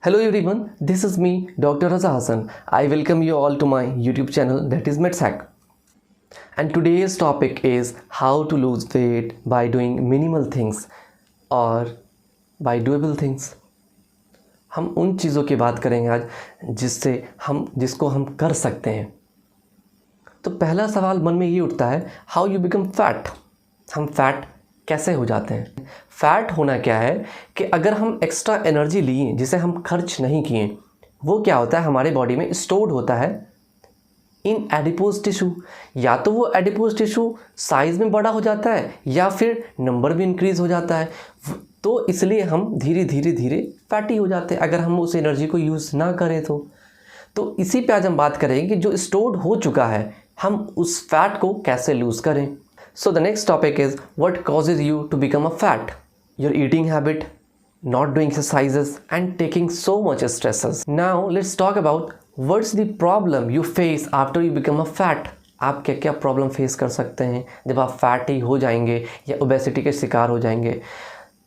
Hello everyone, this is me, Dr. Raza Hassan. I welcome you all to my YouTube channel, that is MedSac. And today's topic is how to lose weight by doing minimal things or by doable things. हम उन चीज़ों की बात करेंगे आज जिसको हम कर सकते हैं. तो पहला सवाल मन में ये उठता है, हाउ यू बिकम फैट. हम फैट कैसे हो जाते हैं? फैट होना क्या है कि अगर हम एक्स्ट्रा एनर्जी लिए जिसे हम खर्च नहीं किए, वो क्या होता है हमारे बॉडी में स्टोर्ड होता है इन एडिपोज टिश्यू. या तो वो एडिपोज टिश्यू साइज़ में बड़ा हो जाता है या फिर नंबर भी इंक्रीज़ हो जाता है. तो इसलिए हम धीरे धीरे फैटी हो जाते हैं अगर हम उस एनर्जी को यूज़ ना करें तो इसी पे आज हम बात करेंगे कि जो स्टोर्ड हो चुका है हम उस फैट को कैसे लूज़ करें. So the next topic is what causes you to become a fat. Your eating habit, not doing exercises and taking so much stresses. Now let's talk about what's the problem you face after you become a fat. आप क्या क्या problem face कर सकते हैं जब आप fatty हो जाएंगे या ओबेसिटी के शिकार हो जाएंगे.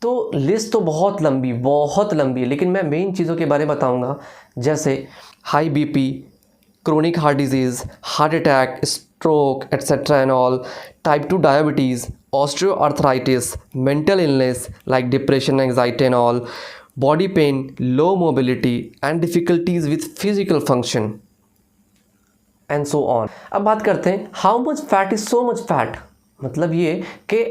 तो लिस्ट तो बहुत लंबी है, लेकिन मैं मेन चीज़ों के बारे में बताऊंगा, जैसे high BP, chronic heart disease, heart attack, stroke, etc. and all, type 2 diabetes, osteoarthritis, mental illness like depression, anxiety and all, body pain, low mobility and difficulties with physical function and so on. अब बात करते हैं how much fat is so much fat. मतलब ये कि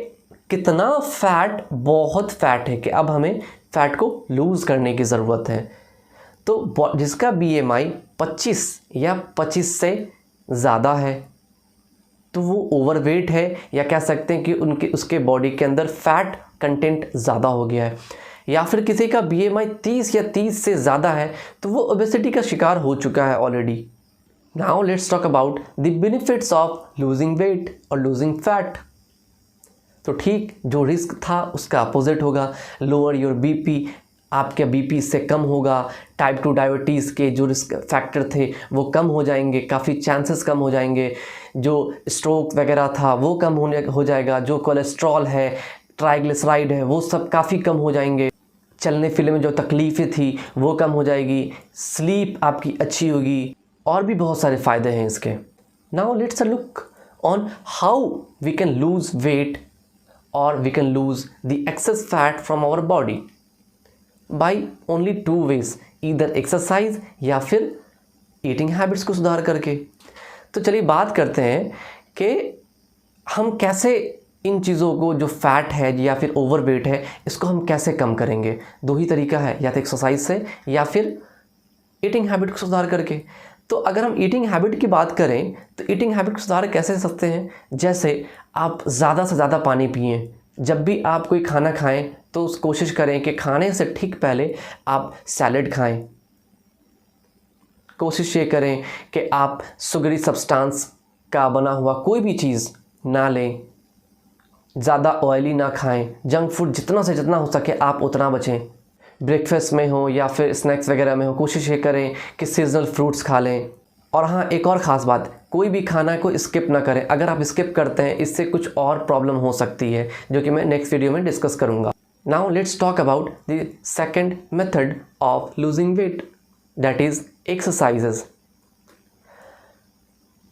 कितना fat बहुत fat है कि अब हमें फैट को लूज़ करने की ज़रूरत है. तो जिसका BMI 25 या 25 से ज़्यादा है तो वो ओवरवेट है, या कह सकते हैं कि उसके बॉडी के अंदर फैट कंटेंट ज़्यादा हो गया है. या फिर किसी का BMI 30 या 30 से ज़्यादा है तो वो ओबेसिटी का शिकार हो चुका है already. Now let's talk about the benefits of losing weight और लूजिंग फैट. तो ठीक जो रिस्क था उसका अपोजिट होगा. लोअर योर बीपी, आपके बीपी से कम होगा. टाइप 2 डायबिटीज़ के जो रिस्क फैक्टर थे वो कम हो जाएंगे, काफ़ी चांसेस कम हो जाएंगे. जो स्ट्रोक वगैरह था वो कम हो जाएगा. जो कोलेस्ट्रॉल है, ट्राइग्लिसराइड है, वो सब काफ़ी कम हो जाएंगे. चलने फिरने में जो तकलीफ़ें थी वो कम हो जाएगी. स्लीप आपकी अच्छी होगी और भी बहुत सारे फ़ायदे हैं इसके. Now let's look on how we can lose weight और we can lose the excess fat from our body by only 2 ways, either exercise या फिर ईटिंग हैबिट्स को सुधार करके. तो चलिए बात करते हैं कि हम कैसे इन चीज़ों को, जो फैट है या फिर ओवरवेट है, इसको हम कैसे कम करेंगे. 2 ही तरीका है, या तो एक्सरसाइज से या फिर ईटिंग हैबिट को सुधार करके. तो अगर हम ईटिंग हैबिट की बात करें तो ईटिंग हैबिट को सुधार कैसे सकते हैं, जैसे आप ज़्यादा से ज़्यादा पानी पिएं. जब भी आप कोई खाना खाएं तो कोशिश करें कि खाने से ठीक पहले आप सैलेड खाएं. कोशिश ये करें कि आप शुगरी सब्सटेंस का बना हुआ कोई भी चीज़ ना लें. ज़्यादा ऑयली ना खाएं. जंक फूड जितना से जितना हो सके आप उतना बचें. ब्रेकफास्ट में हो या फिर स्नैक्स वगैरह में हो, कोशिश ये करें कि सीजनल फ्रूट्स खा लें. और हाँ, एक और ख़ास बात, कोई भी खाना को स्किप ना करें. अगर आप स्किप करते हैं इससे कुछ और प्रॉब्लम हो सकती है, जो कि मैं नेक्स्ट वीडियो में डिस्कस करूँगा. Now let's talk about the second method of losing weight, that is exercises.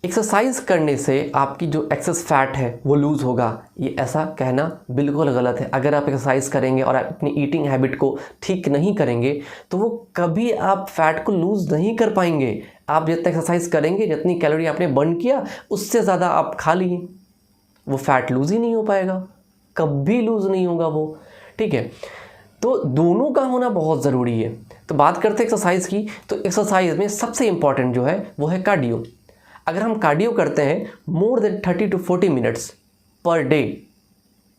Exercise करने से आपकी जो एक्सेस फैट है वो लूज़ होगा, ये ऐसा कहना बिल्कुल गलत है. अगर आप एक्सरसाइज करेंगे और आप अपनी ईटिंग हैबिट को ठीक नहीं करेंगे तो वो कभी आप फैट को लूज़ नहीं कर पाएंगे. आप जितना एक्सरसाइज करेंगे, जितनी कैलोरी आपने बर्न किया उससे ज़्यादा आप खा लिए, वो फैट लूज़ ही नहीं हो पाएगा, कभी लूज़ नहीं होगा वो. ठीक है, तो दोनों का होना बहुत ज़रूरी है. तो बात करते हैं एक्सरसाइज की. तो एक्सरसाइज में सबसे इम्पॉर्टेंट जो है वो है कार्डियो. अगर हम कार्डियो करते हैं more than 30 to 40 minutes per day,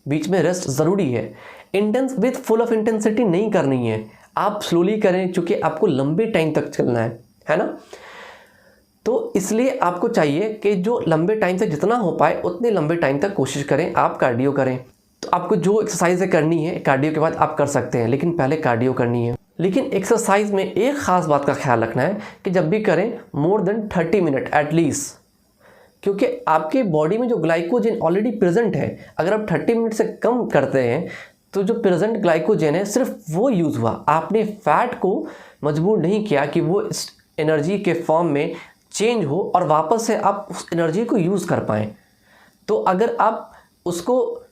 बीच में रेस्ट ज़रूरी है. Intense with full of intensity नहीं करनी है, आप स्लोली करें क्योंकि आपको लंबे टाइम तक चलना है ना. तो इसलिए आपको चाहिए कि जो लंबे टाइम तक जितना हो पाए उतने लंबे टाइम तक कोशिश करें आप कार्डियो करें. तो आपको जो एक्सरसाइज करनी है कार्डियो के बाद आप कर सकते हैं, लेकिन पहले कार्डियो करनी है. लेकिन एक्सरसाइज में एक ख़ास बात का ख्याल रखना है कि जब भी करें मोर देन 30 मिनट एटलीस्ट, क्योंकि आपके बॉडी में जो ग्लाइकोजन ऑलरेडी प्रेजेंट है, अगर आप 30 मिनट से कम करते हैं तो जो प्रेजेंट ग्लाइकोजन है सिर्फ वो यूज़ हुआ, आपने फैट को मजबूर नहीं किया कि वो इस एनर्जी के फॉर्म में चेंज हो और वापस से आप उस एनर्जी को यूज़ कर पाएँ। तो अगर आप उसको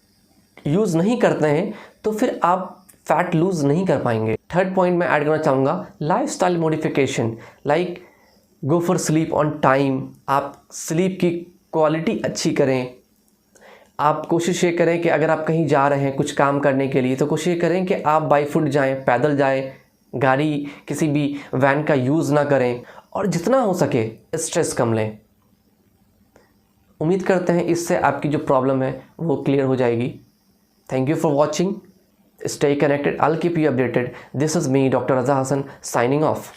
यूज़ नहीं करते हैं तो फिर आप फैट लूज़ नहीं कर पाएंगे। थर्ड पॉइंट मैं ऐड करना चाहूँगा, lifestyle modification, like go for sleep on time. आप स्लीप की क्वालिटी अच्छी करें। आप कोशिश ये करें कि अगर आप कहीं जा रहे हैं कुछ काम करने के लिए तो कोशिश करें कि आप बाई फुट जाएं, पैदल जाएं, गाड़ी किसी भी वैन का यूज़ ना करें और जितना हो सके स्ट्रेस कम लें। उम्मीद करते हैं इससे आपकी जो प्रॉब्लम है वो क्लियर हो जाएगी। Thank you for watching. Stay connected. I'll keep you updated. This is me, Dr. Raza Hassan, signing off.